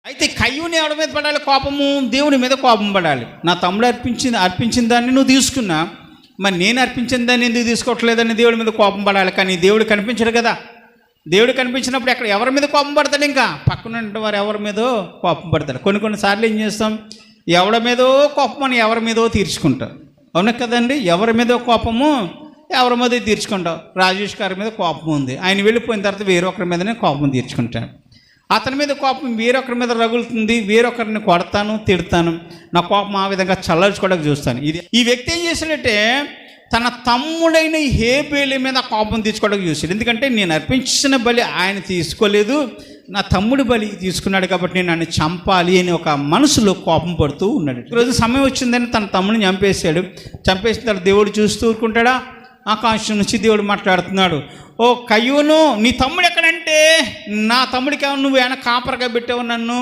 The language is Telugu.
అయితే కయ్యూని ఎవరి మీద పడాలి కోపము? దేవుని మీద కోపం పడాలి. నా తమ్ముడు అర్పించిన దాన్ని నువ్వు తీసుకున్నా, మరి నేను అర్పించిన దాన్ని ఎందుకు తీసుకోవట్లేదని దేవుడి మీద కోపం పడాలి. కానీ దేవుడు కనిపించడు కదా. దేవుడు కనిపించినప్పుడు ఎక్కడ ఎవరి మీద కోపం పడతాడు? ఇంకా పక్కన వారు ఎవరి మీదో కోపం పడతాడు. కొన్నిసార్లు ఏం చేస్తాం, ఎవరి మీదో కోపం అని ఎవరి మీదో తీర్చుకుంటాం. అవును కదండి, ఎవరి మీదో కోపము ఎవరి మీదో తీర్చుకుంటాం. రాజేష్ గారి మీద కోపం ఉంది, ఆయన వెళ్ళిపోయిన తర్వాత వేరొకరి మీదనే కోపం తీర్చుకుంటాను. అతని మీద కోపం వేరొకరి మీద రగులుతుంది, వేరొకరిని కొడతాను, తిడతాను, నా కోపం ఆ విధంగా చల్లార్చుకోవడానికి చూస్తాను. ఈ వ్యక్తి ఏం చేశాడంటే తన తమ్ముడైన హేబేలు మీద కోపం తీసుకోవడానికి చూశాడు. ఎందుకంటే నేను అర్పించిన బలి ఆయన తీసుకోలేదు, నా తమ్ముడి బలి తీసుకున్నాడు, కాబట్టి నేను నన్ను చంపాలి అని ఒక మనసులో కోపం పడుతూ ఉన్నాడు. ఈరోజు సమయం వచ్చిందని తన తమ్ముడిని చంపేశాడు. చంపేసిన తర్వాత దేవుడు చూస్తూ ఊరుకుంటాడా? ఆకాశం నుంచి దేవుడు మాట్లాడుతున్నాడు, ఓ కయ్యూను, నీ తమ్ముడు ఎక్కడంటే, నా తమ్ముడికి నువ్వు ఏమైనా కాపరగా పెట్టావు నన్ను,